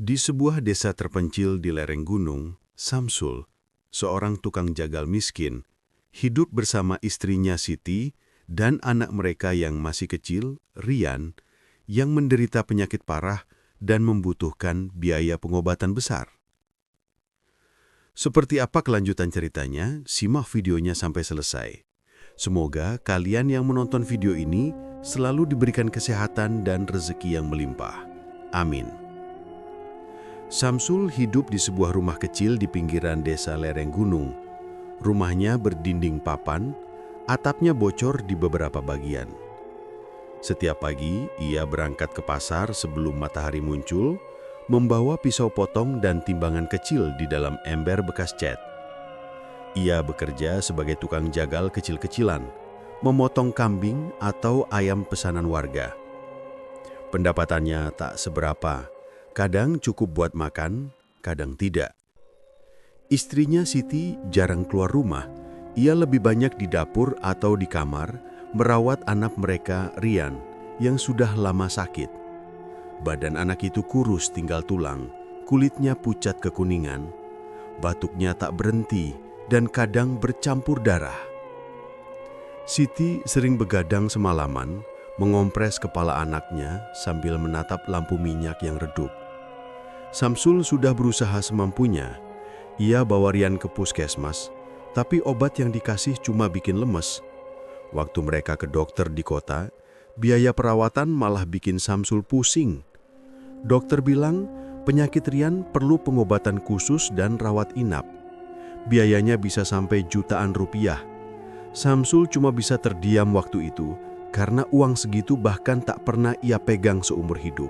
Di sebuah desa terpencil di lereng gunung, Samsul, seorang tukang jagal miskin, hidup bersama istrinya Siti dan anak mereka yang masih kecil, Rian, yang menderita penyakit parah dan membutuhkan biaya pengobatan besar. Seperti apa kelanjutan ceritanya? Simak videonya sampai selesai. Semoga kalian yang menonton video ini selalu diberikan kesehatan dan rezeki yang melimpah. Amin. Samsul hidup di sebuah rumah kecil di pinggiran desa lereng gunung. Rumahnya berdinding papan, atapnya bocor di beberapa bagian. Setiap pagi, ia berangkat ke pasar sebelum matahari muncul, membawa pisau potong dan timbangan kecil di dalam ember bekas cat. Ia bekerja sebagai tukang jagal kecil-kecilan, memotong kambing atau ayam pesanan warga. Pendapatannya tak seberapa, kadang cukup buat makan, kadang tidak. Istrinya Siti jarang keluar rumah, ia lebih banyak di dapur atau di kamar, merawat anak mereka Rian, yang sudah lama sakit. Badan anak itu kurus tinggal tulang, kulitnya pucat kekuningan, batuknya tak berhenti, dan kadang bercampur darah. Siti sering begadang semalaman, mengompres kepala anaknya sambil menatap lampu minyak yang redup. Samsul sudah berusaha semampunya. Ia bawa Rian ke puskesmas, tapi obat yang dikasih cuma bikin lemes. Waktu mereka ke dokter di kota, biaya perawatan malah bikin Samsul pusing. Dokter bilang penyakit Rian perlu pengobatan khusus dan rawat inap. Biayanya bisa sampai jutaan rupiah. Samsul cuma bisa terdiam waktu itu karena uang segitu bahkan tak pernah ia pegang seumur hidup.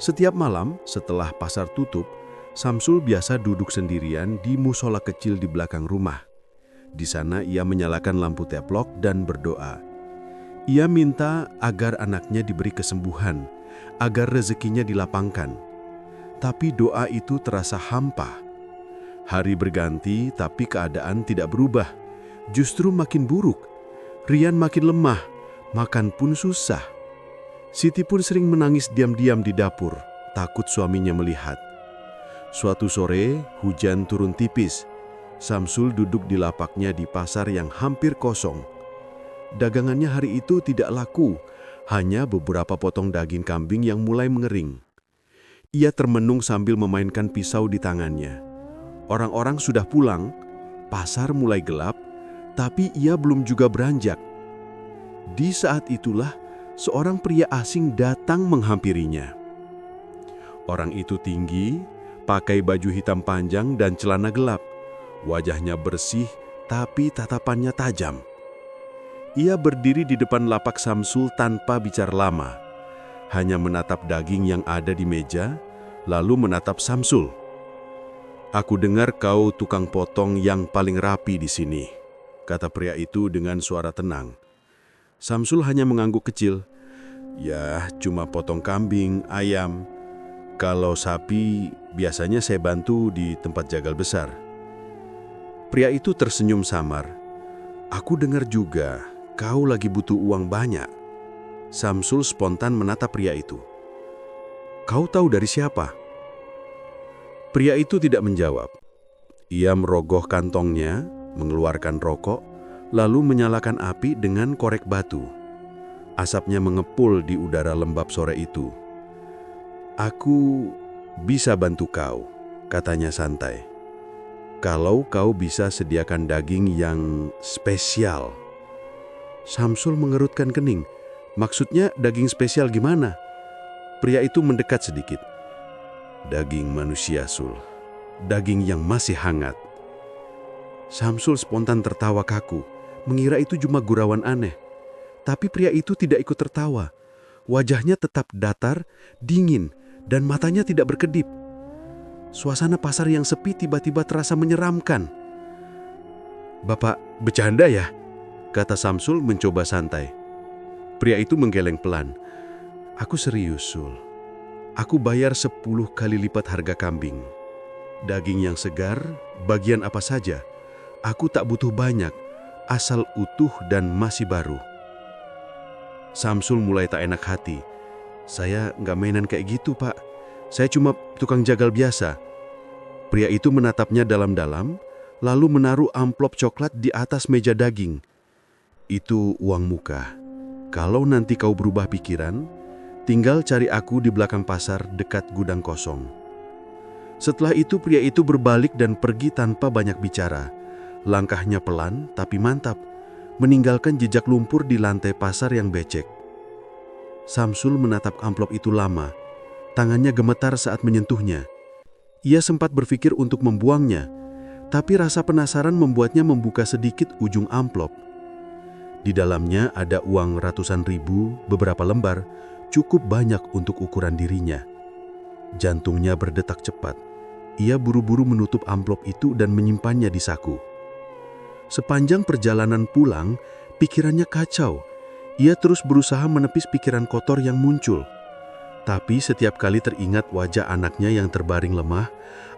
Setiap malam setelah pasar tutup, Samsul biasa duduk sendirian di musola kecil di belakang rumah. Di sana ia menyalakan lampu teplok dan berdoa. Ia minta agar anaknya diberi kesembuhan, agar rezekinya dilapangkan. Tapi doa itu terasa hampa. Hari berganti tapi keadaan tidak berubah. Justru makin buruk. Rian makin lemah, makan pun susah. Siti pun sering menangis diam-diam di dapur, takut suaminya melihat. Suatu sore, hujan turun tipis. Samsul duduk di lapaknya di pasar yang hampir kosong. Dagangannya hari itu tidak laku, hanya beberapa potong daging kambing yang mulai mengering. Ia termenung sambil memainkan pisau di tangannya. Orang-orang sudah pulang, pasar mulai gelap, tapi ia belum juga beranjak. Di saat itulah, seorang pria asing datang menghampirinya. Orang itu tinggi, pakai baju hitam panjang dan celana gelap. Wajahnya bersih, tapi tatapannya tajam. Ia berdiri di depan lapak Samsul tanpa bicara lama. Hanya menatap daging yang ada di meja, lalu menatap Samsul. "Aku dengar kau tukang potong yang paling rapi di sini," kata pria itu dengan suara tenang. Samsul hanya mengangguk kecil. "Ya, cuma potong kambing, ayam. Kalau sapi, biasanya saya bantu di tempat jagal besar." Pria itu tersenyum samar. "Aku dengar juga, kau lagi butuh uang banyak." Samsul spontan menatap pria itu. "Kau tahu dari siapa?" Pria itu tidak menjawab. Ia merogoh kantongnya, mengeluarkan rokok, lalu menyalakan api dengan korek batu. Asapnya mengepul di udara lembab sore itu. "Aku bisa bantu kau," katanya santai. "Kalau kau bisa sediakan daging yang spesial." Samsul mengerutkan kening. "Maksudnya daging spesial gimana?" Pria itu mendekat sedikit. "Daging manusia, Sul. Daging yang masih hangat." Samsul spontan tertawa kaku, mengira itu cuma gurauan aneh. Tapi pria itu tidak ikut tertawa. Wajahnya tetap datar, dingin, dan matanya tidak berkedip. Suasana pasar yang sepi tiba-tiba terasa menyeramkan. "Bapak bercanda ya?" kata Samsul mencoba santai. Pria itu menggeleng pelan. "Aku serius, Sul. Aku bayar 10 kali lipat harga kambing. Daging yang segar, bagian apa saja. Aku tak butuh banyak, asal utuh dan masih baru." Samsul mulai tak enak hati. "Saya nggak mainan kayak gitu, Pak. Saya cuma tukang jagal biasa. Pria itu menatapnya dalam-dalam, lalu menaruh amplop coklat di atas meja daging. Itu uang muka. Kalau nanti kau berubah pikiran, tinggal cari aku di belakang pasar dekat gudang kosong. Setelah itu pria itu berbalik dan pergi tanpa banyak bicara. Langkahnya pelan tapi mantap, meninggalkan jejak lumpur di lantai pasar yang becek. Samsul menatap amplop itu lama. Tangannya gemetar saat menyentuhnya. Ia sempat berpikir untuk membuangnya, tapi rasa penasaran membuatnya membuka sedikit ujung amplop. Di dalamnya ada uang ratusan ribu, beberapa lembar, cukup banyak untuk ukuran dirinya. Jantungnya berdetak cepat. Ia buru-buru menutup amplop itu dan menyimpannya di saku. Sepanjang perjalanan pulang, pikirannya kacau. Ia terus berusaha menepis pikiran kotor yang muncul. Tapi setiap kali teringat wajah anaknya yang terbaring lemah,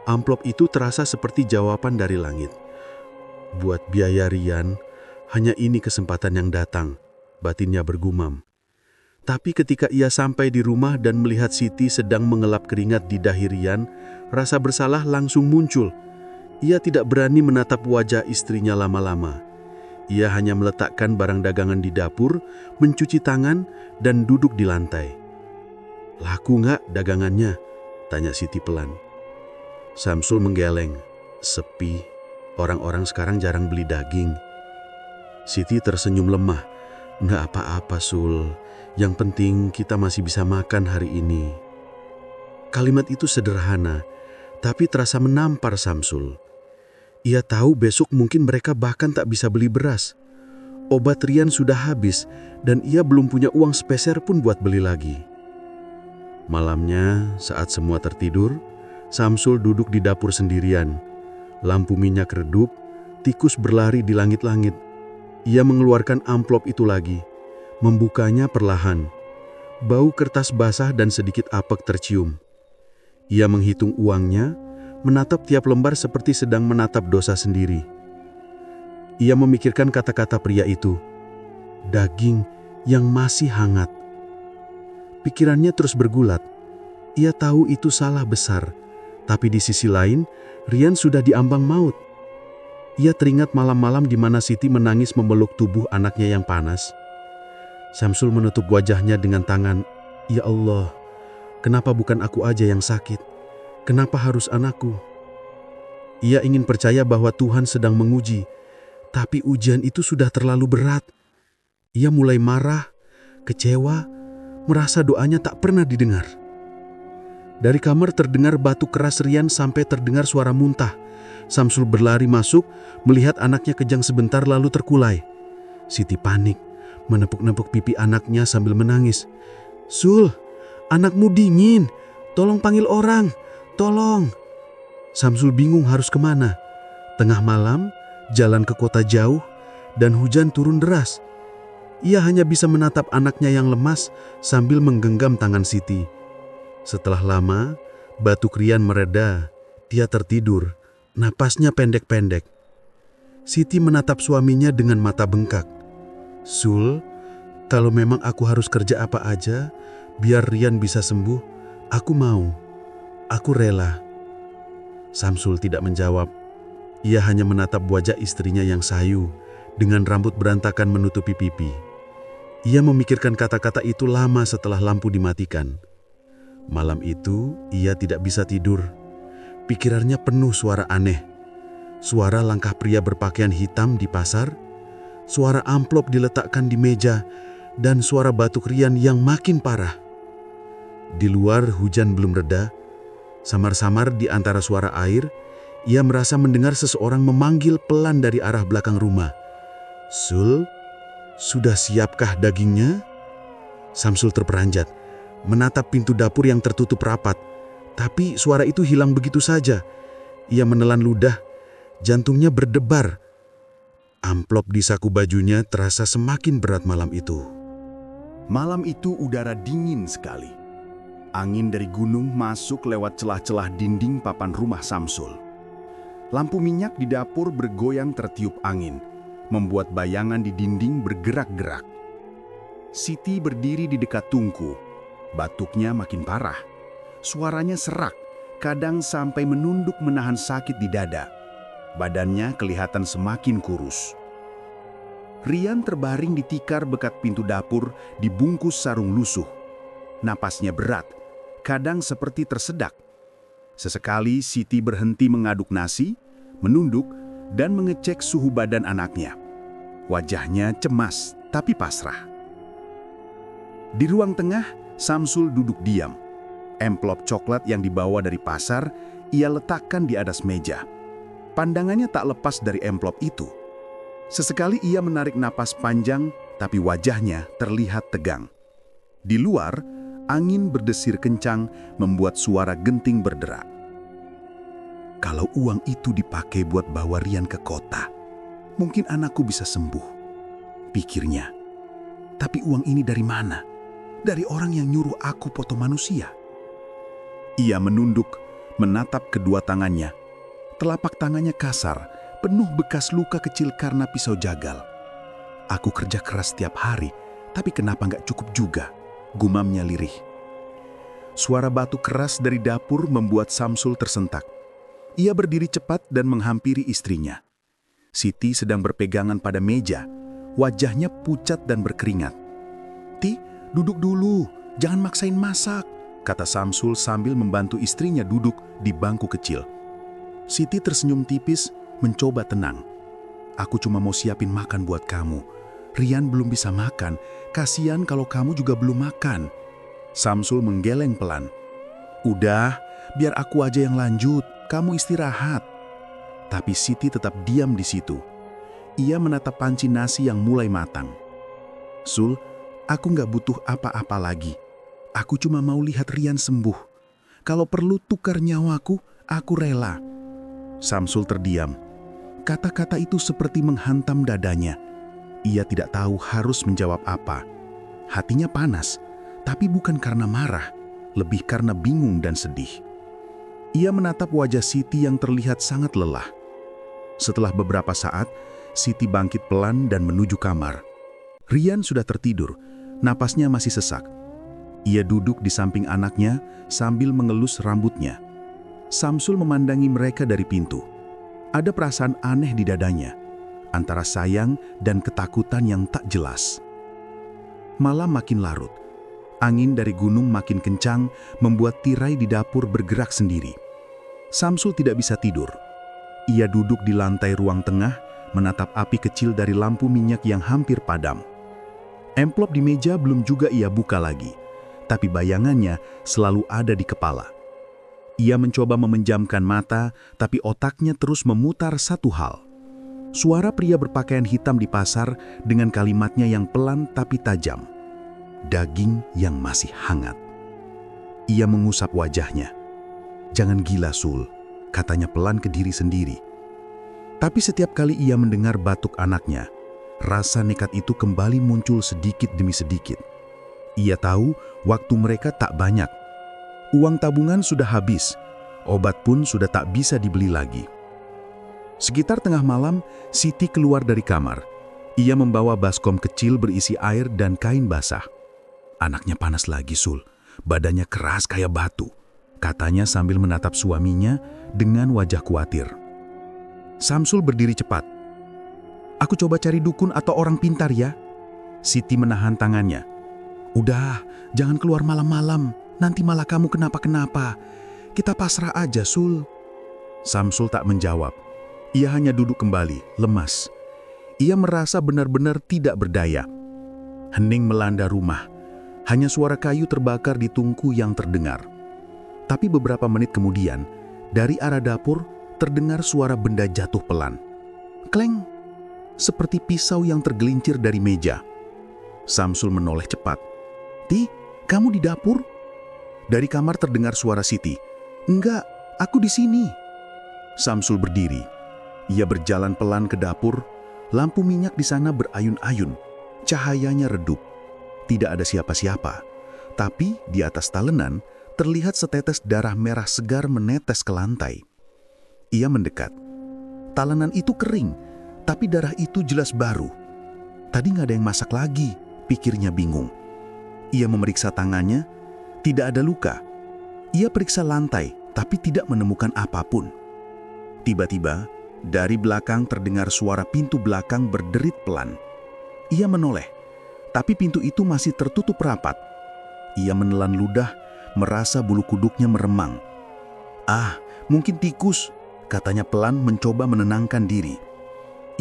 amplop itu terasa seperti jawaban dari langit. Buat biaya Rian, hanya ini kesempatan yang datang, batinnya bergumam. Tapi ketika ia sampai di rumah dan melihat Siti sedang mengelap keringat di dahi Rian, rasa bersalah langsung muncul. Ia tidak berani menatap wajah istrinya lama-lama. Ia hanya meletakkan barang dagangan di dapur, mencuci tangan, dan duduk di lantai. "Laku nggak dagangannya?" tanya Siti pelan. Samsul menggeleng. "Sepi. Orang-orang sekarang jarang beli daging." Siti tersenyum lemah. "Nggak apa-apa, Sul. Yang penting kita masih bisa makan hari ini." Kalimat itu sederhana, tapi terasa menampar Samsul. Ia tahu besok mungkin mereka bahkan tak bisa beli beras. Obat Rian sudah habis dan ia belum punya uang sepeser pun buat beli lagi. Malamnya, saat semua tertidur, Samsul duduk di dapur sendirian. Lampu minyak redup, tikus berlari di langit-langit. Ia mengeluarkan amplop itu lagi, membukanya perlahan. Bau kertas basah dan sedikit apek tercium. Ia menghitung uangnya, menatap tiap lembar seperti sedang menatap dosa sendiri. Ia memikirkan kata-kata pria itu, "Daging yang masih hangat." Pikirannya terus bergulat. Ia tahu itu salah besar, tapi di sisi lain, Rian sudah diambang maut. Ia teringat malam-malam di mana Siti menangis memeluk tubuh anaknya yang panas. Samsul menutup wajahnya dengan tangan. "Ya Allah, kenapa bukan aku aja yang sakit? Kenapa harus anakku?" Ia ingin percaya bahwa Tuhan sedang menguji, tapi ujian itu sudah terlalu berat. Ia mulai marah, kecewa, merasa doanya tak pernah didengar. Dari kamar terdengar batu keras Rian sampai terdengar suara muntah. Samsul berlari masuk, melihat anaknya kejang sebentar lalu terkulai. Siti panik, menepuk-nepuk pipi anaknya sambil menangis. "Sul, anakmu dingin. Tolong panggil orang. Tolong." Samsul bingung harus kemana. Tengah malam, jalan ke kota jauh, dan hujan turun deras. Ia hanya bisa menatap anaknya yang lemas sambil menggenggam tangan Siti. Setelah lama, batuk Rian mereda. Dia tertidur, napasnya pendek-pendek. Siti menatap suaminya dengan mata bengkak. "Sul, kalau memang aku harus kerja apa aja, biar Rian bisa sembuh, aku mau. Aku rela." Samsul tidak menjawab. Ia hanya menatap wajah istrinya yang sayu, dengan rambut berantakan menutupi pipi. Ia memikirkan kata-kata itu lama setelah lampu dimatikan. Malam itu, ia tidak bisa tidur. Pikirannya penuh suara aneh. Suara langkah pria berpakaian hitam di pasar, suara amplop diletakkan di meja, dan suara batuk Rian yang makin parah. Di luar hujan belum reda. Samar-samar di antara suara air, ia merasa mendengar seseorang memanggil pelan dari arah belakang rumah. "Sul, sudah siapkah dagingnya?" Samsul terperanjat, menatap pintu dapur yang tertutup rapat. Tapi suara itu hilang begitu saja. Ia menelan ludah, jantungnya berdebar. Amplop di saku bajunya terasa semakin berat malam itu. Malam itu udara dingin sekali. Angin dari gunung masuk lewat celah-celah dinding papan rumah Samsul. Lampu minyak di dapur bergoyang tertiup angin, membuat bayangan di dinding bergerak-gerak. Siti berdiri di dekat tungku, batuknya makin parah. Suaranya serak, kadang sampai menunduk menahan sakit di dada. Badannya kelihatan semakin kurus. Rian terbaring di tikar dekat pintu dapur, dibungkus sarung lusuh. Napasnya berat, kadang seperti tersedak. Sesekali Siti berhenti mengaduk nasi, menunduk, dan mengecek suhu badan anaknya. Wajahnya cemas, tapi pasrah. Di ruang tengah, Samsul duduk diam. Amplop coklat yang dibawa dari pasar, ia letakkan di atas meja. Pandangannya tak lepas dari amplop itu. Sesekali ia menarik napas panjang, tapi wajahnya terlihat tegang. Di luar, angin berdesir kencang membuat suara genting berderak. Kalau uang itu dipakai buat bawa Rian ke kota, mungkin anakku bisa sembuh, pikirnya. Tapi uang ini dari mana? Dari orang yang nyuruh aku foto manusia. Ia menunduk, menatap kedua tangannya. Telapak tangannya kasar, penuh bekas luka kecil karena pisau jagal. Aku kerja keras setiap hari, tapi kenapa nggak cukup juga? Gumamnya lirih. Suara batu keras dari dapur membuat Samsul tersentak. Ia berdiri cepat dan menghampiri istrinya. Siti sedang berpegangan pada meja, wajahnya pucat dan berkeringat. "Ti, duduk dulu, jangan maksain masak," kata Samsul sambil membantu istrinya duduk di bangku kecil. Siti tersenyum tipis, mencoba tenang. "Aku cuma mau siapin makan buat kamu. Rian belum bisa makan, kasihan kalau kamu juga belum makan." Samsul menggeleng pelan. "Udah, biar aku aja yang lanjut, kamu istirahat." Tapi Siti tetap diam di situ. Ia menatap panci nasi yang mulai matang. "Sul, aku nggak butuh apa-apa lagi. Aku cuma mau lihat Rian sembuh. Kalau perlu tukar nyawaku, aku rela." Samsul terdiam. Kata-kata itu seperti menghantam dadanya. Ia tidak tahu harus menjawab apa. Hatinya panas, tapi bukan karena marah, lebih karena bingung dan sedih. Ia menatap wajah Siti yang terlihat sangat lelah. Setelah beberapa saat, Siti bangkit pelan dan menuju kamar. Rian sudah tertidur, napasnya masih sesak. Ia duduk di samping anaknya sambil mengelus rambutnya. Samsul memandangi mereka dari pintu. Ada perasaan aneh di dadanya, antara sayang dan ketakutan yang tak jelas. Malam makin larut. Angin dari gunung makin kencang, membuat tirai di dapur bergerak sendiri. Samsul tidak bisa tidur. Ia duduk di lantai ruang tengah, menatap api kecil dari lampu minyak yang hampir padam. Amplop di meja belum juga ia buka lagi, tapi bayangannya selalu ada di kepala. Ia mencoba memejamkan mata, tapi otaknya terus memutar satu hal. Suara pria berpakaian hitam di pasar dengan kalimatnya yang pelan tapi tajam. Daging yang masih hangat. Ia mengusap wajahnya. "Jangan gila, Sul," katanya pelan ke diri sendiri. Tapi setiap kali ia mendengar batuk anaknya, rasa nekat itu kembali muncul sedikit demi sedikit. Ia tahu waktu mereka tak banyak. Uang tabungan sudah habis, obat pun sudah tak bisa dibeli lagi. Sekitar tengah malam, Siti keluar dari kamar. Ia membawa baskom kecil berisi air dan kain basah. "Anaknya panas lagi, Sul. Badannya keras kayak batu," katanya sambil menatap suaminya dengan wajah khawatir. Samsul berdiri cepat. "Aku coba cari dukun atau orang pintar ya." Siti menahan tangannya. "Udah, jangan keluar malam-malam. Nanti malah kamu kenapa-kenapa. Kita pasrah aja, Sul." Samsul tak menjawab. Ia hanya duduk kembali, lemas. Ia merasa benar-benar tidak berdaya. Hening melanda rumah. Hanya suara kayu terbakar di tungku yang terdengar. Tapi beberapa menit kemudian, dari arah dapur terdengar suara benda jatuh pelan. Kleng! Seperti pisau yang tergelincir dari meja. Samsul menoleh cepat. "Ti, kamu di dapur?" Dari kamar terdengar suara Siti. "Enggak, aku di sini." Samsul berdiri. Ia berjalan pelan ke dapur. Lampu minyak di sana berayun-ayun. Cahayanya redup. Tidak ada siapa-siapa. Tapi di atas talenan terlihat setetes darah merah segar menetes ke lantai. Ia mendekat. Talenan itu kering, tapi darah itu jelas baru. Tadi nggak ada yang masak lagi, pikirnya bingung. Ia memeriksa tangannya. Tidak ada luka. Ia periksa lantai, tapi tidak menemukan apapun. Tiba-tiba, dari belakang terdengar suara pintu belakang berderit pelan. Ia menoleh, tapi pintu itu masih tertutup rapat. Ia menelan ludah, merasa bulu kuduknya meremang. "Ah, mungkin tikus," katanya pelan mencoba menenangkan diri.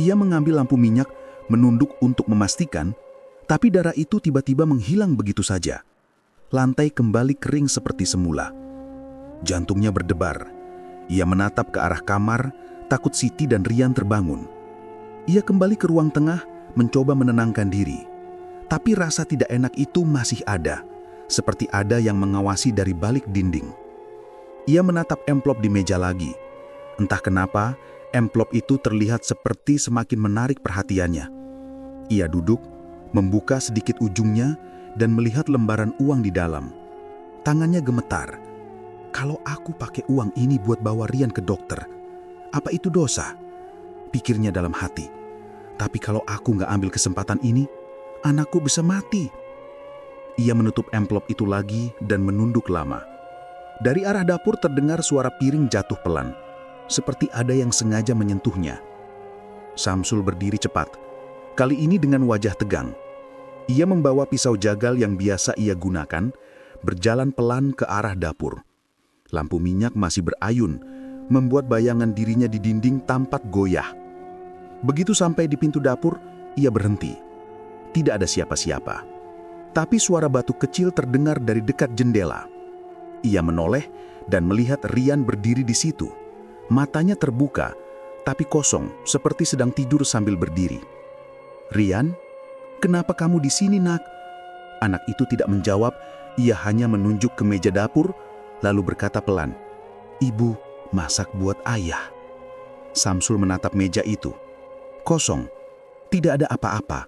Ia mengambil lampu minyak, menunduk untuk memastikan, tapi darah itu tiba-tiba menghilang begitu saja. Lantai kembali kering seperti semula. Jantungnya berdebar. Ia menatap ke arah kamar, takut Siti dan Rian terbangun. Ia kembali ke ruang tengah, mencoba menenangkan diri. Tapi rasa tidak enak itu masih ada, seperti ada yang mengawasi dari balik dinding. Ia menatap amplop di meja lagi. Entah kenapa, amplop itu terlihat seperti semakin menarik perhatiannya. Ia duduk, membuka sedikit ujungnya, dan melihat lembaran uang di dalam. Tangannya gemetar. "Kalau aku pakai uang ini buat bawa Rian ke dokter, apa itu dosa?" Pikirnya dalam hati. "Tapi kalau aku nggak ambil kesempatan ini, anakku bisa mati." Ia menutup amplop itu lagi dan menunduk lama. Dari arah dapur terdengar suara piring jatuh pelan, seperti ada yang sengaja menyentuhnya. Samsul berdiri cepat, kali ini dengan wajah tegang. Ia membawa pisau jagal yang biasa ia gunakan, berjalan pelan ke arah dapur. Lampu minyak masih berayun, membuat bayangan dirinya di dinding tampak goyah. Begitu sampai di pintu dapur, ia berhenti. Tidak ada siapa-siapa. Tapi suara batuk kecil terdengar dari dekat jendela. Ia menoleh dan melihat Rian berdiri di situ. Matanya terbuka, tapi kosong, seperti sedang tidur sambil berdiri. "Rian, kenapa kamu di sini, nak?" Anak itu tidak menjawab, ia hanya menunjuk ke meja dapur, lalu berkata pelan, "Ibu masak buat ayah." Samsul menatap meja itu. Kosong, tidak ada apa-apa,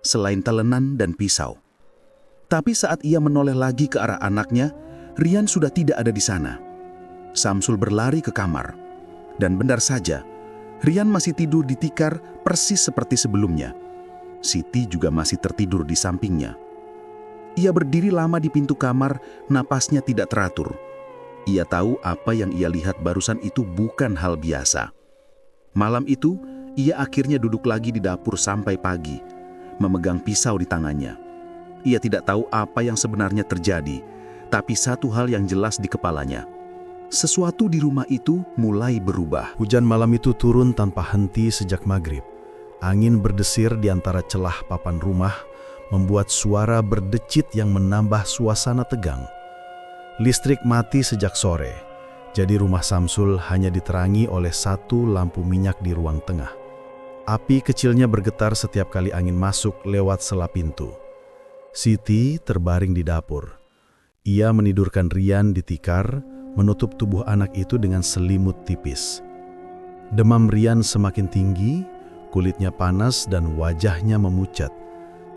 selain telenan dan pisau. Tapi saat ia menoleh lagi ke arah anaknya, Rian sudah tidak ada di sana. Samsul berlari ke kamar. Dan benar saja, Rian masih tidur di tikar persis seperti sebelumnya. Siti juga masih tertidur di sampingnya. Ia berdiri lama di pintu kamar, napasnya tidak teratur. Ia tahu apa yang ia lihat barusan itu bukan hal biasa. Malam itu, ia akhirnya duduk lagi di dapur sampai pagi, memegang pisau di tangannya. Ia tidak tahu apa yang sebenarnya terjadi, tapi satu hal yang jelas di kepalanya. Sesuatu di rumah itu mulai berubah. Hujan malam itu turun tanpa henti sejak maghrib. Angin berdesir di antara celah papan rumah, membuat suara berdecit yang menambah suasana tegang. Listrik mati sejak sore, jadi rumah Samsul hanya diterangi oleh satu lampu minyak di ruang tengah. Api kecilnya bergetar setiap kali angin masuk lewat sela pintu. Siti terbaring di dapur. Ia menidurkan Rian di tikar, menutup tubuh anak itu dengan selimut tipis. Demam Rian semakin tinggi, kulitnya panas dan wajahnya memucat.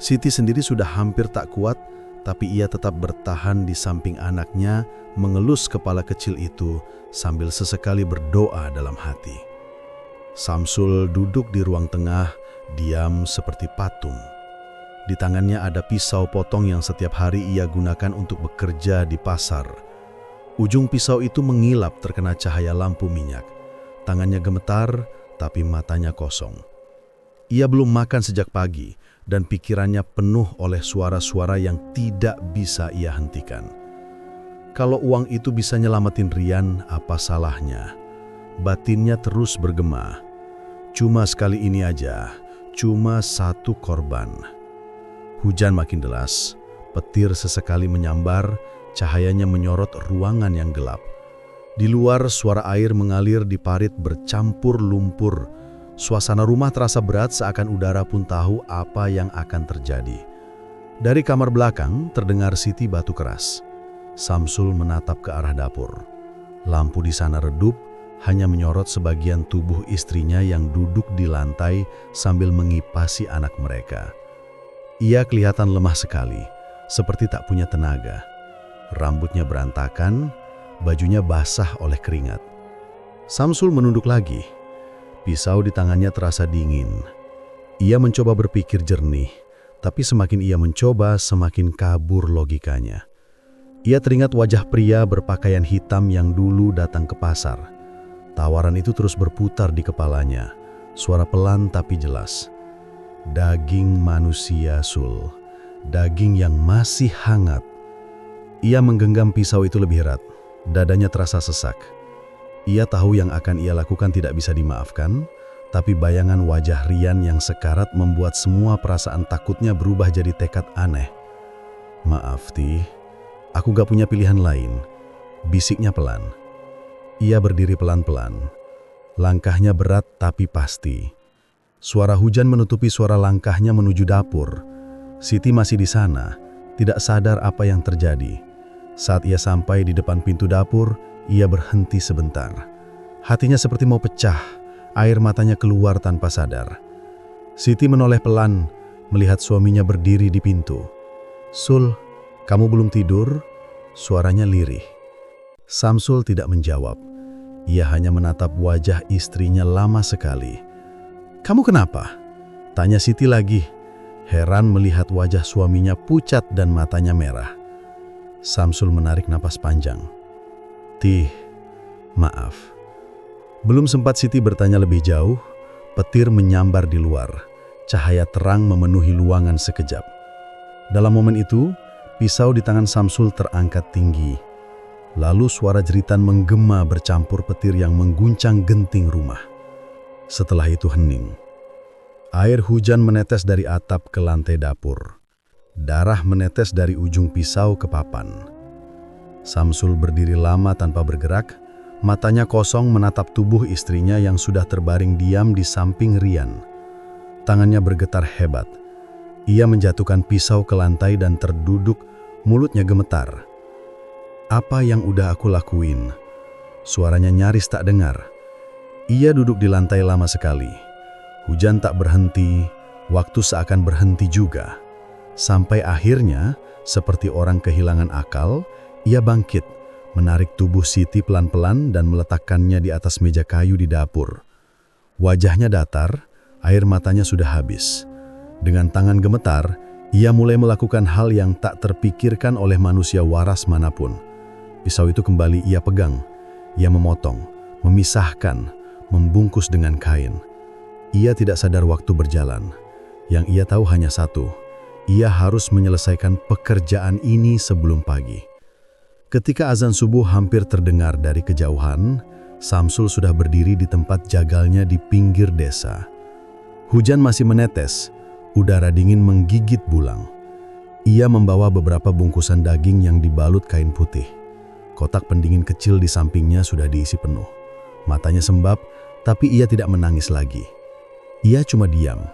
Siti sendiri sudah hampir tak kuat, tapi ia tetap bertahan di samping anaknya, mengelus kepala kecil itu sambil sesekali berdoa dalam hati. Samsul duduk di ruang tengah, diam seperti patung. Di tangannya ada pisau potong yang setiap hari ia gunakan untuk bekerja di pasar. Ujung pisau itu mengilap terkena cahaya lampu minyak. Tangannya gemetar, tapi matanya kosong. Ia belum makan sejak pagi, dan pikirannya penuh oleh suara-suara yang tidak bisa ia hentikan. Kalau uang itu bisa nyelamatin Rian, apa salahnya? Batinnya terus bergema. Cuma sekali ini aja, cuma satu korban. Hujan makin deras, petir sesekali menyambar, cahayanya menyorot ruangan yang gelap. Di luar suara air mengalir di parit bercampur lumpur. Suasana rumah terasa berat seakan udara pun tahu apa yang akan terjadi. Dari kamar belakang terdengar Siti batu keras. Samsul menatap ke arah dapur. Lampu di sana redup, hanya menyorot sebagian tubuh istrinya yang duduk di lantai sambil mengipasi anak mereka. Ia kelihatan lemah sekali, seperti tak punya tenaga. Rambutnya berantakan, bajunya basah oleh keringat. Samsul menunduk lagi. Pisau di tangannya terasa dingin. Ia mencoba berpikir jernih, tapi semakin ia mencoba, semakin kabur logikanya. Ia teringat wajah pria berpakaian hitam yang dulu datang ke pasar. Tawaran itu terus berputar di kepalanya. Suara pelan tapi jelas. Daging manusia, Sul. Daging yang masih hangat. Ia menggenggam pisau itu lebih erat. Dadanya terasa sesak. Ia tahu yang akan ia lakukan tidak bisa dimaafkan, tapi bayangan wajah Rian yang sekarat membuat semua perasaan takutnya berubah jadi tekad aneh. "Maaf, Ti. Aku gak punya pilihan lain," bisiknya pelan. Ia berdiri pelan-pelan. Langkahnya berat tapi pasti. Suara hujan menutupi suara langkahnya menuju dapur. Siti masih di sana, tidak sadar apa yang terjadi. Saat ia sampai di depan pintu dapur, ia berhenti sebentar. Hatinya seperti mau pecah, air matanya keluar tanpa sadar. Siti menoleh pelan, melihat suaminya berdiri di pintu. "Sul, kamu belum tidur?" Suaranya lirih. Samsul tidak menjawab. Ia hanya menatap wajah istrinya lama sekali. "Kamu kenapa?" tanya Siti lagi, heran melihat wajah suaminya pucat dan matanya merah. Samsul menarik napas panjang. "Tih, maaf." Belum sempat Siti bertanya lebih jauh, petir menyambar di luar. Cahaya terang memenuhi luangan sekejap. Dalam momen itu, pisau di tangan Samsul terangkat tinggi. Lalu suara jeritan menggema bercampur petir yang mengguncang genting rumah. Setelah itu hening. Air hujan menetes dari atap ke lantai dapur. Darah menetes dari ujung pisau ke papan. Samsul berdiri lama tanpa bergerak, matanya kosong menatap tubuh istrinya yang sudah terbaring diam di samping Rian. Tangannya bergetar hebat. Ia menjatuhkan pisau ke lantai dan terduduk, mulutnya gemetar. "Apa yang udah aku lakuin?" Suaranya nyaris tak dengar. Ia duduk di lantai lama sekali. Hujan tak berhenti, waktu seakan berhenti juga. Sampai akhirnya, seperti orang kehilangan akal, ia bangkit, menarik tubuh Siti pelan-pelan dan meletakkannya di atas meja kayu di dapur. Wajahnya datar, air matanya sudah habis. Dengan tangan gemetar, ia mulai melakukan hal yang tak terpikirkan oleh manusia waras manapun. Pisau itu kembali ia pegang. Ia memotong, memisahkan, membungkus dengan kain. Ia tidak sadar waktu berjalan. Yang ia tahu hanya satu. Ia harus menyelesaikan pekerjaan ini sebelum pagi. Ketika azan subuh hampir terdengar dari kejauhan, Samsul sudah berdiri di tempat jagalnya di pinggir desa. Hujan masih menetes, udara dingin menggigit bulang. Ia membawa beberapa bungkusan daging yang dibalut kain putih. Kotak pendingin kecil di sampingnya sudah diisi penuh. Matanya sembab, tapi ia tidak menangis lagi. Ia cuma diam.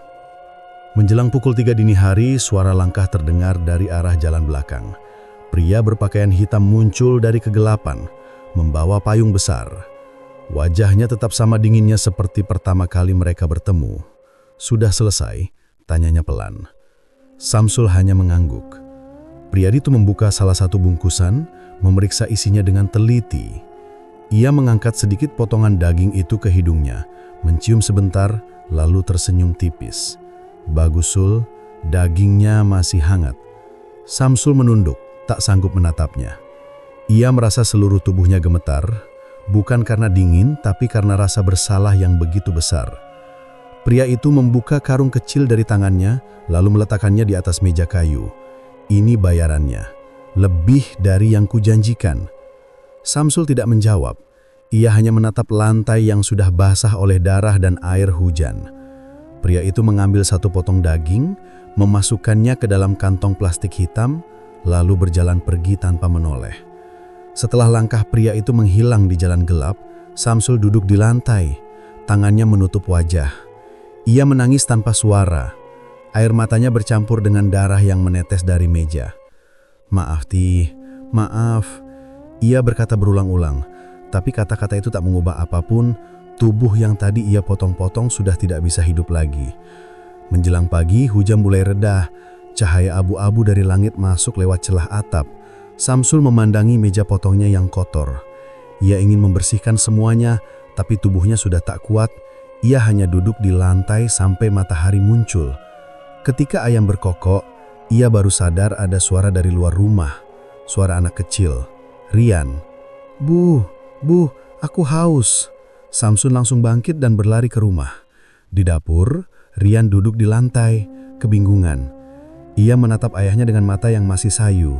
Menjelang pukul 3 dini hari, suara langkah terdengar dari arah jalan belakang. Pria berpakaian hitam muncul dari kegelapan, membawa payung besar. Wajahnya tetap sama dinginnya seperti pertama kali mereka bertemu. "Sudah selesai?" tanyanya pelan. Samsul hanya mengangguk. Pria itu membuka salah satu bungkusan, memeriksa isinya dengan teliti. Ia mengangkat sedikit potongan daging itu ke hidungnya, mencium sebentar, lalu tersenyum tipis. "Bagus, Sul, dagingnya masih hangat." Samsul menunduk, tak sanggup menatapnya. Ia merasa seluruh tubuhnya gemetar, bukan karena dingin, tapi karena rasa bersalah yang begitu besar. Pria itu membuka karung kecil dari tangannya, lalu meletakkannya di atas meja kayu. "Ini bayarannya, lebih dari yang kujanjikan." Samsul tidak menjawab. Ia hanya menatap lantai yang sudah basah oleh darah dan air hujan. Pria itu mengambil satu potong daging, memasukkannya ke dalam kantong plastik hitam, lalu berjalan pergi tanpa menoleh. Setelah langkah pria itu menghilang di jalan gelap, Samsul duduk di lantai, tangannya menutup wajah. Ia menangis tanpa suara. Air matanya bercampur dengan darah yang menetes dari meja. "Maaf, Ti, maaf." Ia berkata berulang-ulang, tapi kata-kata itu tak mengubah apapun. Tubuh yang tadi ia potong-potong sudah tidak bisa hidup lagi. Menjelang pagi, hujan mulai reda. Cahaya abu-abu dari langit masuk lewat celah atap. Samsul memandangi meja potongnya yang kotor. Ia ingin membersihkan semuanya, tapi tubuhnya sudah tak kuat. Ia hanya duduk di lantai sampai matahari muncul. Ketika ayam berkokok, ia baru sadar ada suara dari luar rumah. suara anak kecil, Rian. Bu, aku haus. Samsul langsung bangkit dan berlari ke rumah. Di dapur, Rian duduk di lantai, kebingungan. Ia menatap ayahnya dengan mata yang masih sayu.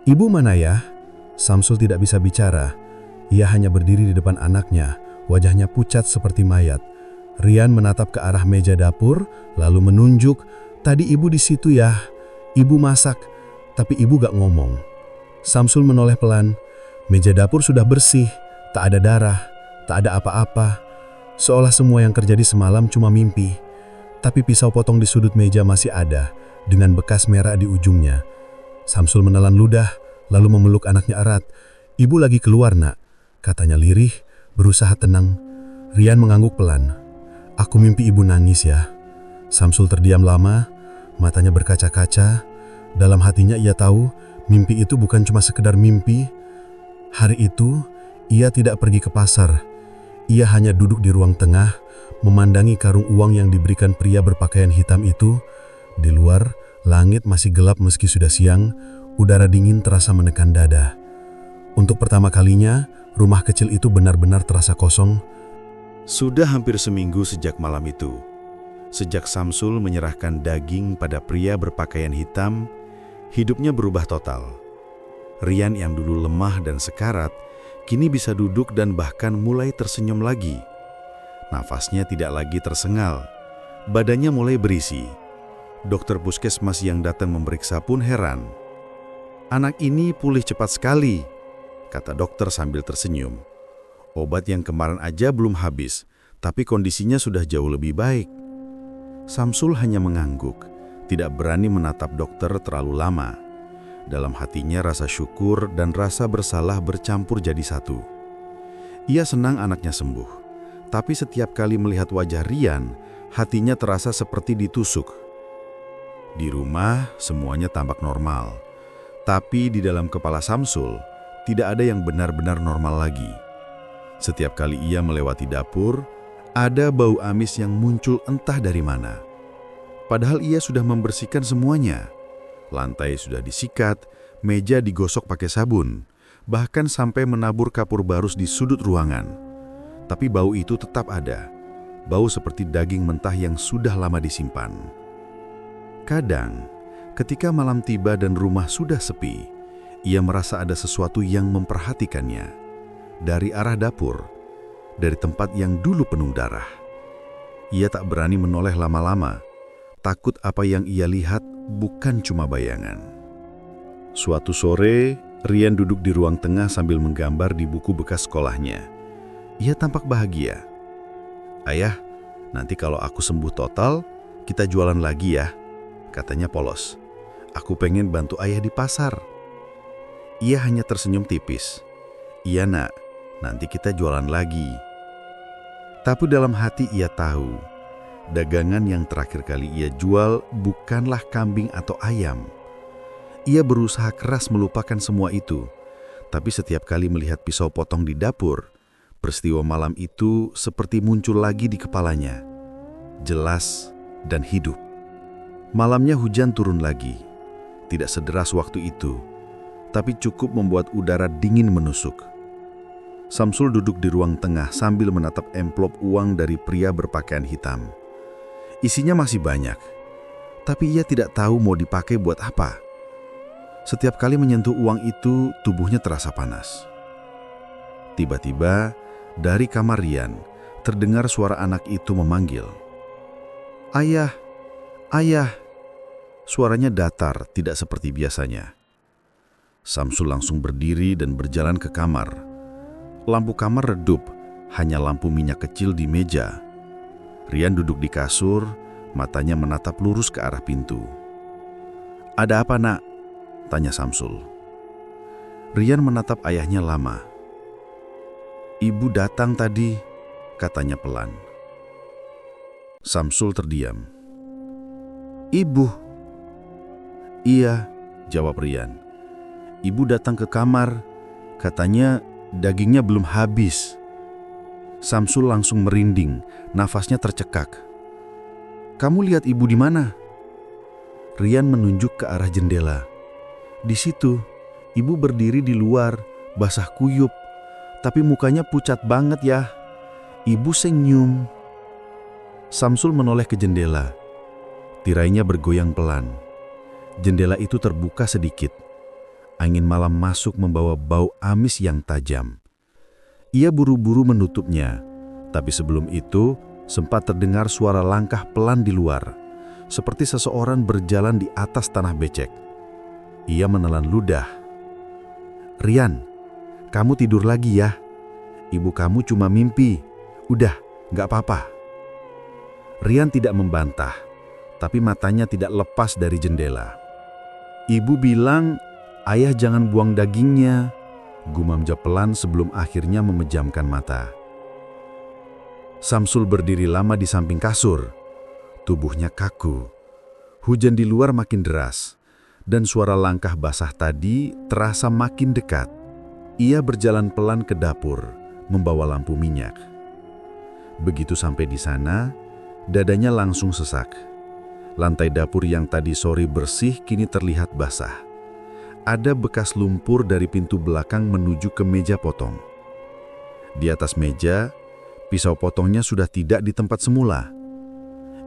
Ibu mana ya? Samsul tidak bisa bicara. Ia hanya berdiri di depan anaknya, wajahnya pucat seperti mayat. Rian menatap ke arah meja dapur, lalu menunjuk, "Tadi ibu di situ ya. Ibu masak, tapi ibu gak ngomong." Samsul menoleh pelan. Meja dapur sudah bersih, tak ada darah, tak ada apa-apa. Seolah semua yang terjadi semalam cuma mimpi. Tapi pisau potong di sudut meja masih ada, dengan bekas merah di ujungnya. Samsul menelan ludah, lalu memeluk anaknya erat. "Ibu lagi keluar, Nak," katanya lirih, berusaha tenang. Rian mengangguk pelan. "Aku mimpi ibu nangis ya." Samsul terdiam lama, matanya berkaca-kaca. Dalam hatinya ia tahu, mimpi itu bukan cuma sekedar mimpi. Hari itu, ia tidak pergi ke pasar. Ia hanya duduk di ruang tengah, memandangi karung uang yang diberikan pria berpakaian hitam itu. Di luar, langit masih gelap meski sudah siang, udara dingin terasa menekan dada. Untuk pertama kalinya, rumah kecil itu benar-benar terasa kosong. Sudah hampir seminggu sejak malam itu. Sejak Samsul menyerahkan daging pada pria berpakaian hitam, hidupnya berubah total. Rian yang dulu lemah dan sekarat, kini bisa duduk dan bahkan mulai tersenyum lagi. Nafasnya tidak lagi tersengal, badannya mulai berisi. Dokter puskesmas yang datang memeriksa pun heran. "Anak ini pulih cepat sekali," kata dokter sambil tersenyum. "Obat yang kemarin aja belum habis, tapi kondisinya sudah jauh lebih baik." Samsul hanya mengangguk, tidak berani menatap dokter terlalu lama. Dalam hatinya rasa syukur dan rasa bersalah bercampur jadi satu. Ia senang anaknya sembuh, tapi setiap kali melihat wajah Rian, hatinya terasa seperti ditusuk. Di rumah semuanya tampak normal, tapi di dalam kepala Samsul tidak ada yang benar-benar normal lagi. Setiap kali ia melewati dapur, ada bau amis yang muncul entah dari mana. Padahal ia sudah membersihkan semuanya. Lantai sudah disikat, meja digosok pakai sabun, bahkan sampai menabur kapur barus di sudut ruangan. Tapi bau itu tetap ada. Bau seperti daging mentah yang sudah lama disimpan. Kadang, ketika malam tiba dan rumah sudah sepi, ia merasa ada sesuatu yang memperhatikannya. Dari arah dapur, dari tempat yang dulu penuh darah. Ia tak berani menoleh lama-lama, takut apa yang ia lihat bukan cuma bayangan. Suatu sore, Rian duduk di ruang tengah sambil menggambar di buku bekas sekolahnya. Ia tampak bahagia. "Ayah, nanti kalau aku sembuh total, kita jualan lagi ya," katanya polos. "Aku pengen bantu ayah di pasar." Ia hanya tersenyum tipis. "Iya nak, nanti kita jualan lagi." Tapi dalam hati ia tahu, dagangan yang terakhir kali ia jual bukanlah kambing atau ayam. Ia berusaha keras melupakan semua itu, tapi setiap kali melihat pisau potong di dapur, peristiwa malam itu seperti muncul lagi di kepalanya, jelas dan hidup. Malamnya hujan turun lagi, tidak sederas waktu itu, tapi cukup membuat udara dingin menusuk. Samsul duduk di ruang tengah sambil menatap amplop uang dari pria berpakaian hitam. Isinya masih banyak, tapi ia tidak tahu mau dipakai buat apa. Setiap kali menyentuh uang itu, tubuhnya terasa panas. Tiba-tiba, dari kamar Rian, terdengar suara anak itu memanggil. "Ayah, ayah." Suaranya datar, tidak seperti biasanya. Samsul langsung berdiri dan berjalan ke kamar. Lampu kamar redup, hanya lampu minyak kecil di meja. Rian duduk di kasur, matanya menatap lurus ke arah pintu. "Ada apa, nak?" tanya Samsul. Rian menatap ayahnya lama. "Ibu datang tadi," katanya pelan. Samsul terdiam. "Ibu?" "Iya," jawab Rian. "Ibu datang ke kamar, katanya dagingnya belum habis." Samsul langsung merinding, nafasnya tercekak. "Kamu lihat ibu di mana?" Rian menunjuk ke arah jendela. "Di situ, Ibu berdiri di luar, basah kuyup, tapi mukanya pucat banget ya. Ibu senyum. Samsul menoleh ke jendela. Tirainya bergoyang pelan. Jendela itu terbuka sedikit. Angin malam masuk membawa bau amis yang tajam. Ia buru-buru menutupnya, tapi sebelum itu sempat terdengar suara langkah pelan di luar, seperti seseorang berjalan di atas tanah becek. Ia menelan ludah. "Rian, kamu tidur lagi ya? Ibu kamu cuma mimpi. Udah, gak apa-apa." Rian tidak membantah, tapi matanya tidak lepas dari jendela. "Ibu bilang, ayah jangan buang dagingnya," gumam pelan sebelum akhirnya memejamkan mata. Samsul berdiri lama di samping kasur. Tubuhnya kaku. Hujan di luar makin deras, dan suara langkah basah tadi terasa makin dekat. Ia berjalan pelan ke dapur, membawa lampu minyak. Begitu sampai di sana, dadanya langsung sesak. Lantai dapur yang tadi sore bersih kini terlihat basah. Ada bekas lumpur dari pintu belakang menuju ke meja potong. Di atas meja, pisau potongnya sudah tidak di tempat semula.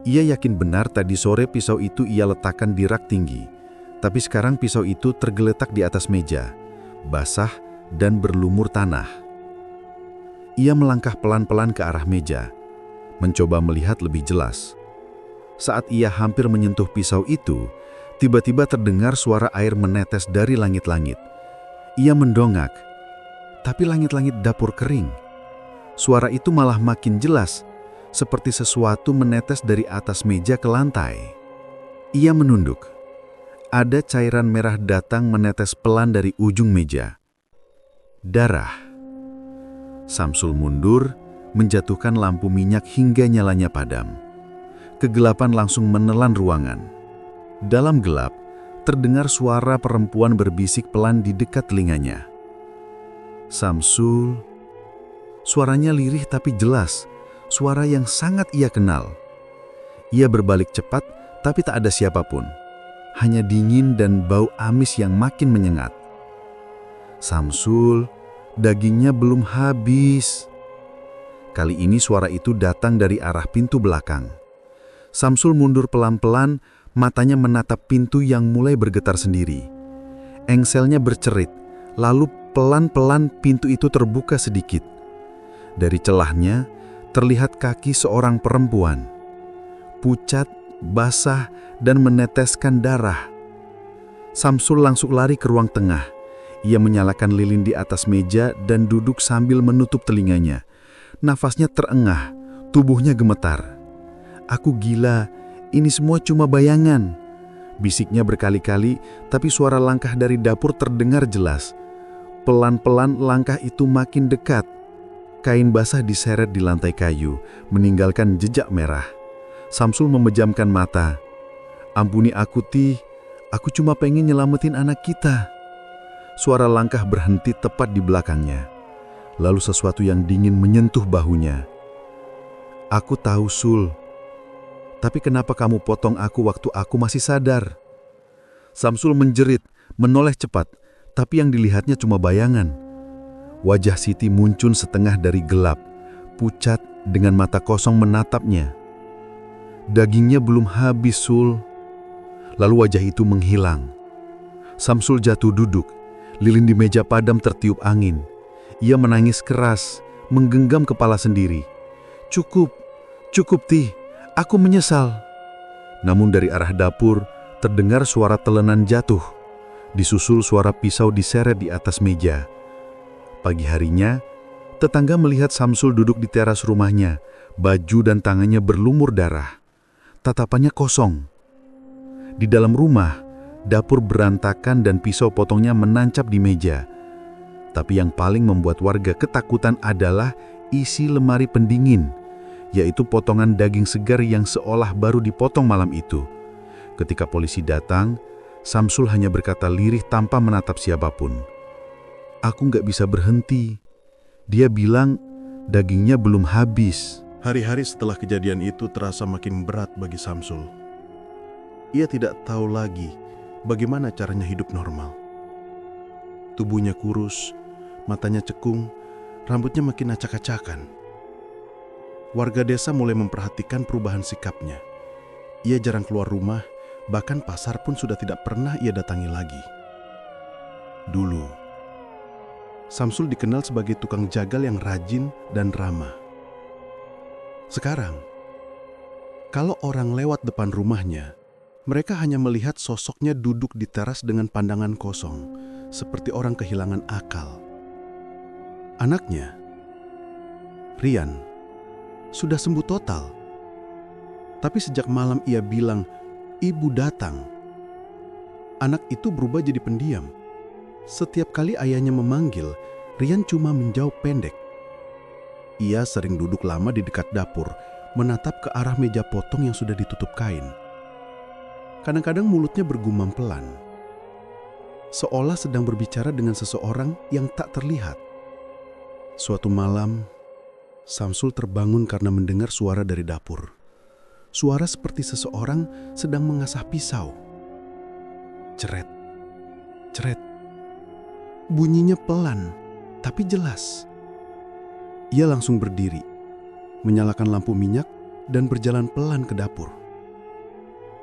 Ia yakin benar tadi sore pisau itu ia letakkan di rak tinggi, tapi sekarang pisau itu tergeletak di atas meja, basah dan berlumur tanah. Ia melangkah pelan-pelan ke arah meja, mencoba melihat lebih jelas. Saat ia hampir menyentuh pisau itu, tiba-tiba terdengar suara air menetes dari langit-langit. Ia mendongak, tapi langit-langit dapur kering. Suara itu malah makin jelas, seperti sesuatu menetes dari atas meja ke lantai. Ia menunduk. Ada cairan merah datang menetes pelan dari ujung meja. Darah. Samsul mundur, menjatuhkan lampu minyak hingga nyalanya padam. Kegelapan langsung menelan ruangan. Dalam gelap, terdengar suara perempuan berbisik pelan di dekat telinganya. "Samsul." Suaranya lirih tapi jelas, suara yang sangat ia kenal. Ia berbalik cepat, tapi tak ada siapapun. Hanya dingin dan bau amis yang makin menyengat. "Samsul, dagingnya belum habis." Kali ini suara itu datang dari arah pintu belakang. Samsul mundur pelan-pelan, matanya menatap pintu yang mulai bergetar sendiri. Engselnya bercerit, lalu pelan-pelan pintu itu terbuka sedikit. Dari celahnya, terlihat kaki seorang perempuan. Pucat, basah, dan meneteskan darah. Samsul langsung lari ke ruang tengah. Ia menyalakan lilin di atas meja dan duduk sambil menutup telinganya. Nafasnya terengah, tubuhnya gemetar. "Aku gila, ini semua cuma bayangan," bisiknya berkali-kali, tapi suara langkah dari dapur terdengar jelas. Pelan-pelan langkah itu makin dekat. Kain basah diseret di lantai kayu, meninggalkan jejak merah. Samsul memejamkan mata. "Ampuni aku, Ti. Aku cuma pengen nyelamatin anak kita." Suara langkah berhenti tepat di belakangnya. Lalu sesuatu yang dingin menyentuh bahunya. "Aku tahu, Sul. Tapi kenapa kamu potong aku waktu aku masih sadar?" Samsul menjerit, menoleh cepat, tapi yang dilihatnya cuma bayangan. Wajah Siti muncul setengah dari gelap, pucat dengan mata kosong menatapnya. "Dagingnya belum habis, Sul." Lalu wajah itu menghilang. Samsul jatuh duduk, lilin di meja padam tertiup angin. Ia menangis keras, menggenggam kepala sendiri. Cukup, Ti, aku menyesal." Namun dari arah dapur, terdengar suara telenan jatuh, disusul suara pisau diseret di atas meja. Pagi harinya, tetangga melihat Samsul duduk di teras rumahnya, baju dan tangannya berlumur darah. Tatapannya kosong. Di dalam rumah, dapur berantakan dan pisau potongnya menancap di meja. Tapi yang paling membuat warga ketakutan adalah isi lemari pendingin, yaitu potongan daging segar yang seolah baru dipotong malam itu. Ketika polisi datang, Samsul hanya berkata lirih tanpa menatap siapapun. "Aku nggak bisa berhenti. Dia bilang dagingnya belum habis." Hari-hari setelah kejadian itu terasa makin berat bagi Samsul. Ia tidak tahu lagi bagaimana caranya hidup normal. Tubuhnya kurus, matanya cekung, rambutnya makin acak-acakan. Warga desa mulai memperhatikan perubahan sikapnya. Ia jarang keluar rumah, bahkan pasar pun sudah tidak pernah ia datangi lagi. Dulu, Samsul dikenal sebagai tukang jagal yang rajin dan ramah. Sekarang, kalau orang lewat depan rumahnya, mereka hanya melihat sosoknya duduk di teras dengan pandangan kosong, seperti orang kehilangan akal. Anaknya, Rian, sudah sembuh total. Tapi sejak malam ia bilang, "Ibu datang." Anak itu berubah jadi pendiam. Setiap kali ayahnya memanggil, Rian cuma menjawab pendek. Ia sering duduk lama di dekat dapur, menatap ke arah meja potong yang sudah ditutup kain. Kadang-kadang mulutnya bergumam pelan, seolah sedang berbicara dengan seseorang yang tak terlihat. Suatu malam, Samsul terbangun karena mendengar suara dari dapur. Suara seperti seseorang sedang mengasah pisau. Ceret, ceret. Bunyinya pelan, tapi jelas. Ia langsung berdiri, menyalakan lampu minyak dan berjalan pelan ke dapur.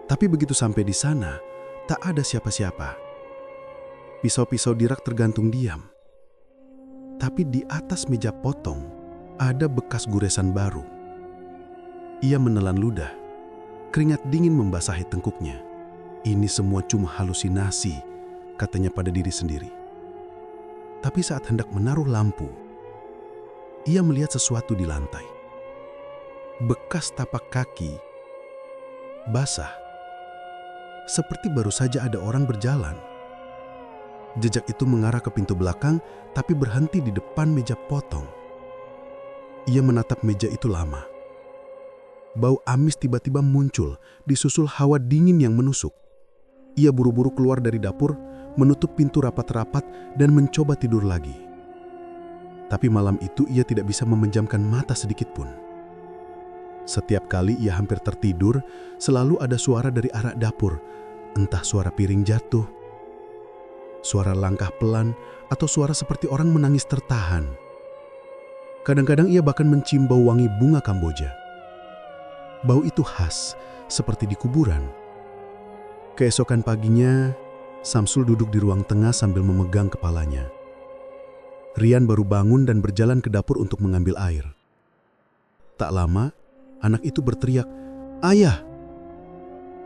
Tapi begitu sampai di sana, tak ada siapa-siapa. Pisau-pisau di rak tergantung diam. Tapi di atas meja potong, ada bekas goresan baru. Ia menelan ludah. Keringat dingin membasahi tengkuknya. Ini semua cuma halusinasi, katanya pada diri sendiri. Tapi saat hendak menaruh lampu, ia melihat sesuatu di lantai. Bekas tapak kaki basah, seperti baru saja ada orang berjalan. Jejak itu mengarah ke pintu belakang, tapi berhenti di depan meja potong. Ia menatap meja itu lama. Bau amis tiba-tiba muncul, disusul hawa dingin yang menusuk. Ia buru-buru keluar dari dapur, menutup pintu rapat-rapat dan mencoba tidur lagi. Tapi malam itu ia tidak bisa memejamkan mata sedikit pun. Setiap kali ia hampir tertidur, selalu ada suara dari arah dapur, entah suara piring jatuh, suara langkah pelan, atau suara seperti orang menangis tertahan. Kadang-kadang ia bahkan mencium bau wangi bunga Kamboja. Bau itu khas, seperti di kuburan. Keesokan paginya, Samsul duduk di ruang tengah sambil memegang kepalanya. Rian baru bangun dan berjalan ke dapur untuk mengambil air. Tak lama, anak itu berteriak, "Ayah!"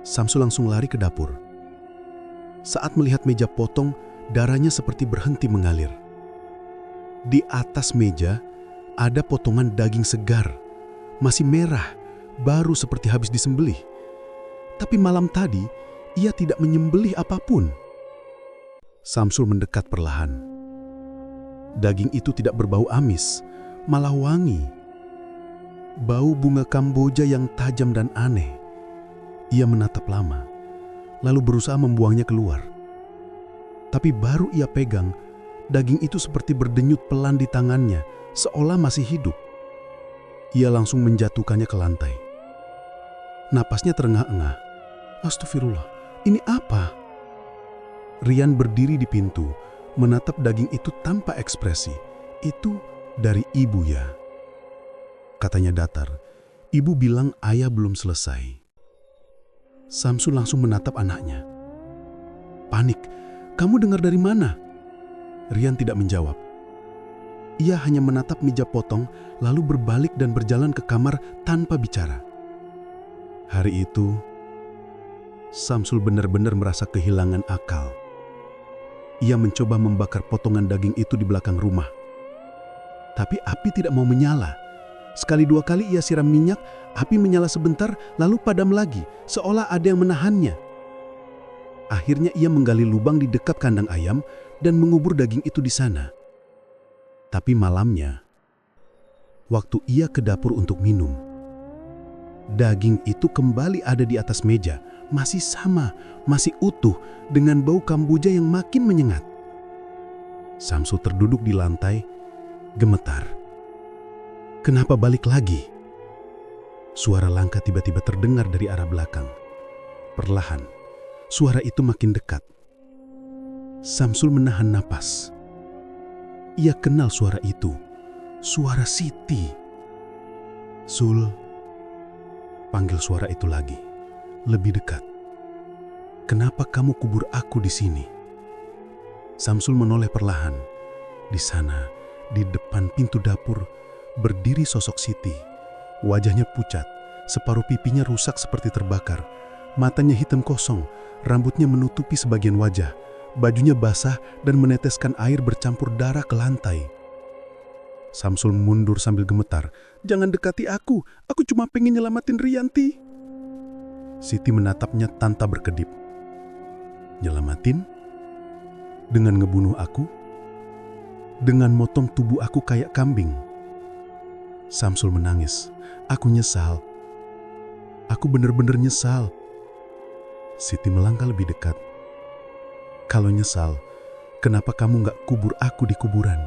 Samsul langsung lari ke dapur. Saat melihat meja potong, darahnya seperti berhenti mengalir. Di atas meja, ada potongan daging segar, masih merah, baru seperti habis disembelih. Tapi malam tadi, ia tidak menyembelih apapun. Samsul mendekat perlahan. Daging itu tidak berbau amis, malah wangi. Bau bunga Kamboja yang tajam dan aneh. Ia menatap lama, lalu berusaha membuangnya keluar. Tapi baru ia pegang, daging itu seperti berdenyut pelan di tangannya, seolah masih hidup. Ia langsung menjatuhkannya ke lantai. Napasnya terengah-engah. Astagfirullah, ini apa? Rian berdiri di pintu, menatap daging itu tanpa ekspresi. Itu dari ibu ya, katanya datar. Ibu bilang ayah belum selesai. Samsul langsung menatap anaknya. Panik, "Kamu dengar dari mana?" Rian tidak menjawab. Ia hanya menatap meja potong, lalu berbalik dan berjalan ke kamar tanpa bicara. Hari itu, Samsul benar-benar merasa kehilangan akal. Ia mencoba membakar potongan daging itu di belakang rumah. Tapi api tidak mau menyala. Sekali dua kali ia siram minyak, api menyala sebentar, lalu padam lagi, seolah ada yang menahannya. Akhirnya ia menggali lubang di dekat kandang ayam dan mengubur daging itu di sana. Tapi malamnya, waktu ia ke dapur untuk minum, daging itu kembali ada di atas meja, masih sama, masih utuh, dengan bau Kamboja yang makin menyengat. Samsul terduduk di lantai, gemetar. Kenapa balik lagi? Suara langkah tiba-tiba terdengar dari arah belakang. Perlahan, suara itu makin dekat. Samsul menahan napas. Ia kenal suara itu. Suara Siti. "Sul," panggil suara itu lagi. Lebih dekat. "Kenapa kamu kubur aku di sini?" Samsul menoleh perlahan. Di sana, di depan pintu dapur, berdiri sosok Siti. Wajahnya pucat, separuh pipinya rusak seperti terbakar. Matanya hitam kosong, rambutnya menutupi sebagian wajah. Bajunya basah dan meneteskan air bercampur darah ke lantai. Samsul mundur sambil gemetar. "Jangan dekati aku cuma pengen nyelamatin Rianti." Siti menatapnya tanpa berkedip. "Nyelamatin? Dengan ngebunuh aku? Dengan motong tubuh aku kayak kambing?" Samsul menangis. "Aku nyesal. Aku bener-bener nyesal." Siti melangkah lebih dekat. "Kalau nyesal, kenapa kamu gak kubur aku di kuburan?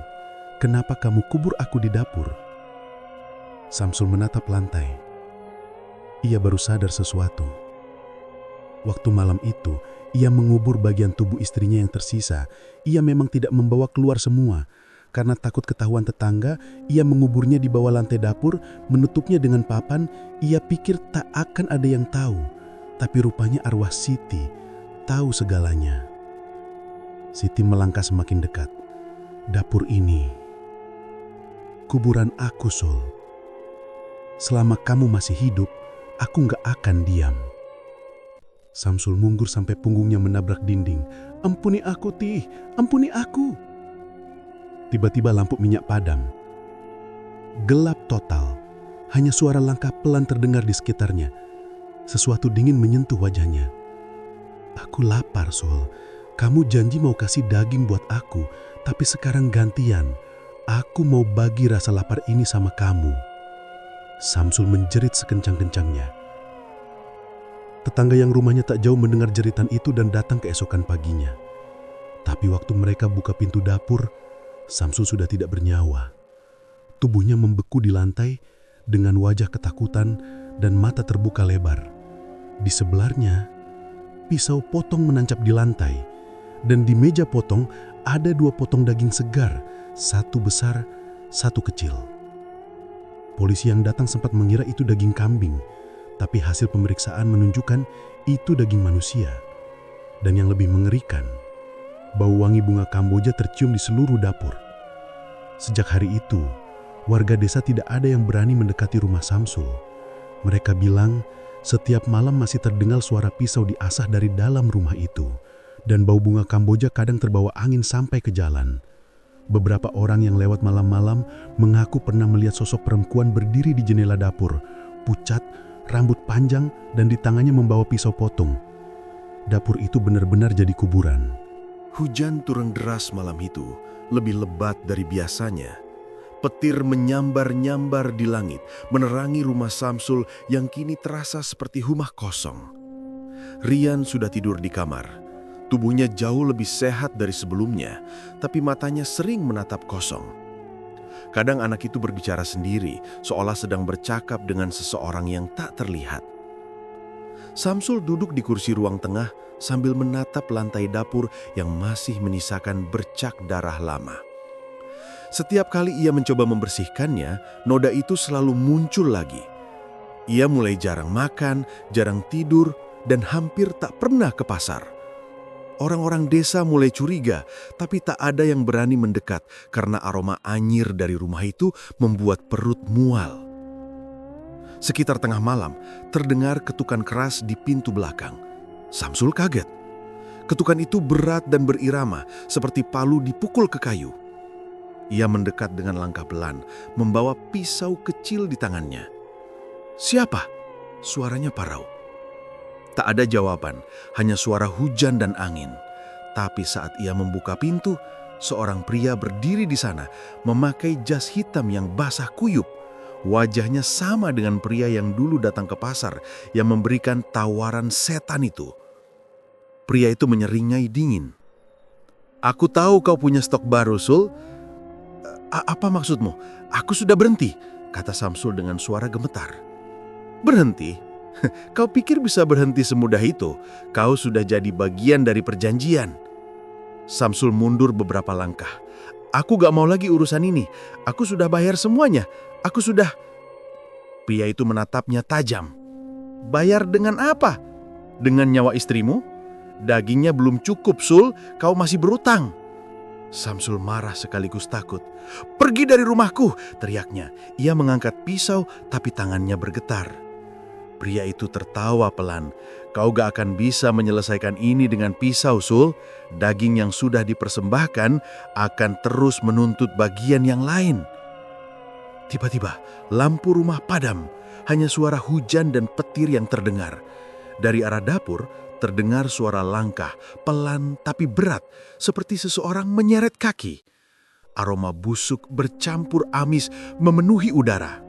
Kenapa kamu kubur aku di dapur?" Samsul menatap lantai. Ia baru sadar sesuatu. Waktu malam itu, ia mengubur bagian tubuh istrinya yang tersisa. Ia memang tidak membawa keluar semua. Karena takut ketahuan tetangga, ia menguburnya di bawah lantai dapur, menutupnya dengan papan. Ia pikir tak akan ada yang tahu. Tapi rupanya arwah Siti tahu segalanya. Siti melangkah semakin dekat. "Dapur ini kuburan aku, Sul. Selama kamu masih hidup, aku gak akan diam." Samsul munggur sampai punggungnya menabrak dinding. "Ampuni aku, Tih. Ampuni aku." Tiba-tiba lampu minyak padam. Gelap total. Hanya suara langkah pelan terdengar di sekitarnya. Sesuatu dingin menyentuh wajahnya. "Aku lapar, Sul. Kamu janji mau kasih daging buat aku, tapi sekarang gantian. Aku mau bagi rasa lapar ini sama kamu." Samsul menjerit sekencang-kencangnya. Tetangga yang rumahnya tak jauh mendengar jeritan itu dan datang keesokan paginya. Tapi waktu mereka buka pintu dapur, Samsul sudah tidak bernyawa. Tubuhnya membeku di lantai dengan wajah ketakutan dan mata terbuka lebar. Di sebelahnya, pisau potong menancap di lantai, dan di meja potong ada 2 potong daging segar, satu besar, satu kecil. Polisi yang datang sempat mengira itu daging kambing, tapi hasil pemeriksaan menunjukkan itu daging manusia. Dan yang lebih mengerikan, bau wangi bunga Kamboja tercium di seluruh dapur. Sejak hari itu, warga desa tidak ada yang berani mendekati rumah Samsul. Mereka bilang, setiap malam masih terdengar suara pisau diasah dari dalam rumah itu, dan bau bunga Kamboja kadang terbawa angin sampai ke jalan. Beberapa orang yang lewat malam-malam mengaku pernah melihat sosok perempuan berdiri di jendela dapur, pucat, rambut panjang, dan di tangannya membawa pisau potong. Dapur itu benar-benar jadi kuburan. Hujan turun deras malam itu, lebih lebat dari biasanya. Petir menyambar-nyambar di langit, menerangi rumah Samsul yang kini terasa seperti rumah kosong. Rian sudah tidur di kamar. Tubuhnya jauh lebih sehat dari sebelumnya, tapi matanya sering menatap kosong. Kadang anak itu berbicara sendiri, seolah sedang bercakap dengan seseorang yang tak terlihat. Samsul duduk di kursi ruang tengah sambil menatap lantai dapur yang masih menyisakan bercak darah lama. Setiap kali ia mencoba membersihkannya, noda itu selalu muncul lagi. Ia mulai jarang makan, jarang tidur, dan hampir tak pernah ke pasar. Orang-orang desa mulai curiga, tapi tak ada yang berani mendekat karena aroma anyir dari rumah itu membuat perut mual. Sekitar tengah malam, terdengar ketukan keras di pintu belakang. Samsul kaget. Ketukan itu berat dan berirama, seperti palu dipukul ke kayu. Ia mendekat dengan langkah pelan, membawa pisau kecil di tangannya. "Siapa?" Suaranya parau. Tak ada jawaban, hanya suara hujan dan angin. Tapi saat ia membuka pintu, seorang pria berdiri di sana, memakai jas hitam yang basah kuyup. Wajahnya sama dengan pria yang dulu datang ke pasar, yang memberikan tawaran setan itu. Pria itu menyeringai dingin. "Aku tahu kau punya stok baru, Sul. Apa maksudmu? Aku sudah berhenti," kata Samsul dengan suara gemetar. "Berhenti? Kau pikir bisa berhenti semudah itu? Kau sudah jadi bagian dari perjanjian." Samsul mundur beberapa langkah. Aku gak mau lagi urusan ini. Aku sudah bayar semuanya. Aku sudah... Pria itu menatapnya tajam. Bayar dengan apa? Dengan nyawa istrimu? Dagingnya belum cukup, Sul. Kau masih berutang. Samsul marah sekaligus takut. Pergi dari rumahku, teriaknya. Ia mengangkat pisau, tapi tangannya bergetar. Pria itu tertawa pelan. Kau gak akan bisa menyelesaikan ini dengan pisau, Sul. Daging yang sudah dipersembahkan akan terus menuntut bagian yang lain. Tiba-tiba, lampu rumah padam. Hanya suara hujan dan petir yang terdengar. Dari arah dapur, terdengar suara langkah, pelan tapi berat, seperti seseorang menyeret kaki. Aroma busuk bercampur amis memenuhi udara.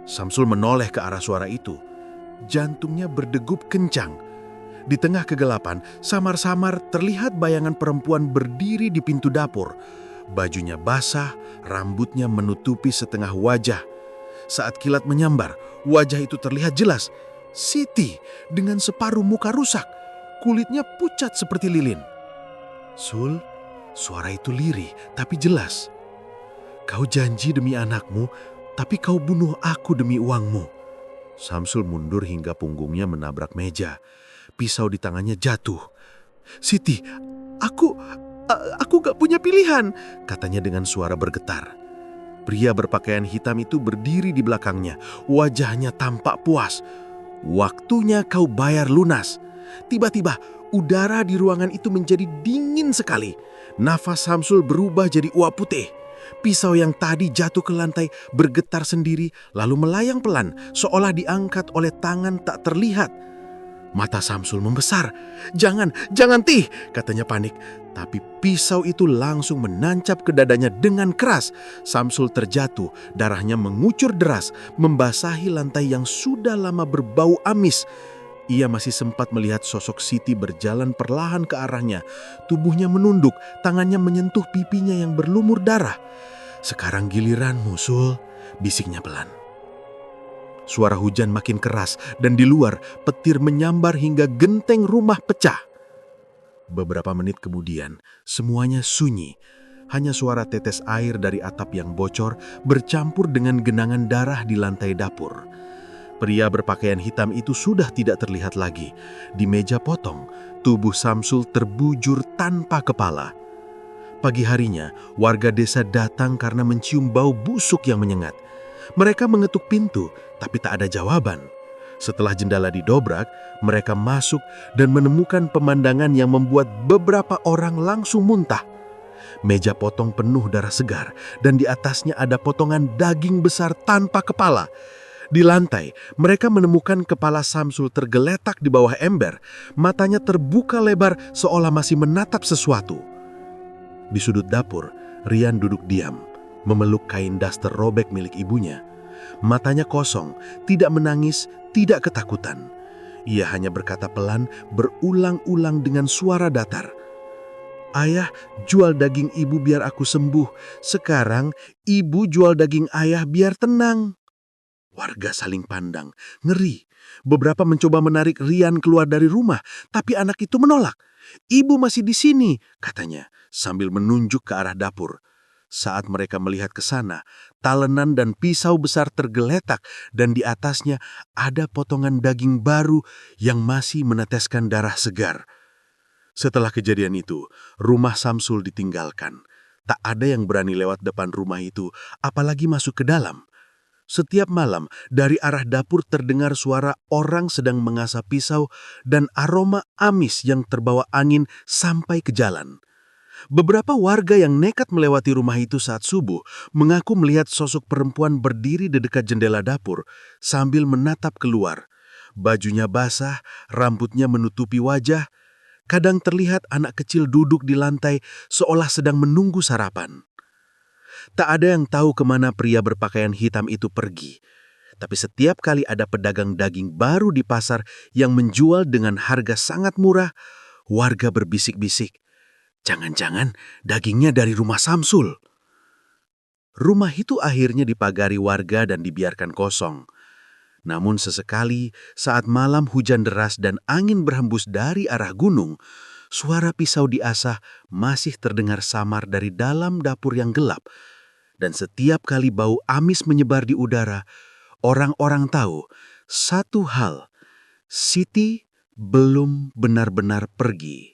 Samsul menoleh ke arah suara itu. Jantungnya berdegup kencang. Di tengah kegelapan, samar-samar terlihat bayangan perempuan berdiri di pintu dapur. Bajunya basah, rambutnya menutupi setengah wajah. Saat kilat menyambar, wajah itu terlihat jelas. Siti dengan separuh muka rusak, kulitnya pucat seperti lilin. Sul, suara itu lirih tapi jelas. Kau janji demi anakmu, tapi kau bunuh aku demi uangmu. Samsul mundur hingga punggungnya menabrak meja. Pisau di tangannya jatuh. Siti, aku gak punya pilihan, katanya dengan suara bergetar. Pria berpakaian hitam itu berdiri di belakangnya, wajahnya tampak puas. Waktunya kau bayar lunas. Tiba-tiba, udara di ruangan itu menjadi dingin sekali. Nafas Samsul berubah jadi uap putih. Pisau yang tadi jatuh ke lantai bergetar sendiri, lalu melayang pelan, seolah diangkat oleh tangan tak terlihat. Mata Samsul membesar. Jangan Tih, katanya panik. Tapi pisau itu langsung menancap ke dadanya dengan keras. Samsul terjatuh, darahnya mengucur deras, membasahi lantai yang sudah lama berbau amis. Ia masih sempat melihat sosok Siti berjalan perlahan ke arahnya. Tubuhnya menunduk, tangannya menyentuh pipinya yang berlumur darah. Sekarang giliranmu, Sul, bisiknya pelan. Suara hujan makin keras dan di luar petir menyambar hingga genteng rumah pecah. Beberapa menit kemudian, semuanya sunyi. Hanya suara tetes air dari atap yang bocor bercampur dengan genangan darah di lantai dapur. Pria berpakaian hitam itu sudah tidak terlihat lagi. Di meja potong, tubuh Samsul terbujur tanpa kepala. Pagi harinya, warga desa datang karena mencium bau busuk yang menyengat. Mereka mengetuk pintu, tapi tak ada jawaban. Setelah jendela didobrak, mereka masuk dan menemukan pemandangan yang membuat beberapa orang langsung muntah. Meja potong penuh darah segar dan di atasnya ada potongan daging besar tanpa kepala. Di lantai, mereka menemukan kepala Samsul tergeletak di bawah ember. Matanya terbuka lebar seolah masih menatap sesuatu. Di sudut dapur, Rian duduk diam, memeluk kain daster robek milik ibunya. Matanya kosong, tidak menangis, tidak ketakutan. Ia hanya berkata pelan, berulang-ulang dengan suara datar. Ayah jual daging ibu biar aku sembuh. Sekarang ibu jual daging ayah biar tenang. Warga saling pandang, ngeri. Beberapa mencoba menarik Rian keluar dari rumah, tapi anak itu menolak. Ibu masih di sini, katanya, sambil menunjuk ke arah dapur. Saat mereka melihat ke sana, talenan dan pisau besar tergeletak dan di atasnya ada potongan daging baru yang masih meneteskan darah segar. Setelah kejadian itu, rumah Samsul ditinggalkan. Tak ada yang berani lewat depan rumah itu, apalagi masuk ke dalam. Setiap malam, dari arah dapur terdengar suara orang sedang mengasah pisau dan aroma amis yang terbawa angin sampai ke jalan. Beberapa warga yang nekat melewati rumah itu saat subuh mengaku melihat sosok perempuan berdiri di dekat jendela dapur sambil menatap keluar. Bajunya basah, rambutnya menutupi wajah. Kadang terlihat anak kecil duduk di lantai seolah sedang menunggu sarapan. Tak ada yang tahu kemana pria berpakaian hitam itu pergi. Tapi setiap kali ada pedagang daging baru di pasar yang menjual dengan harga sangat murah, warga berbisik-bisik. Jangan-jangan dagingnya dari rumah Samsul. Rumah itu akhirnya dipagari warga dan dibiarkan kosong. Namun sesekali saat malam hujan deras dan angin berhembus dari arah gunung, suara pisau diasah masih terdengar samar dari dalam dapur yang gelap. Dan setiap kali bau amis menyebar di udara, orang-orang tahu satu hal, Siti belum benar-benar pergi.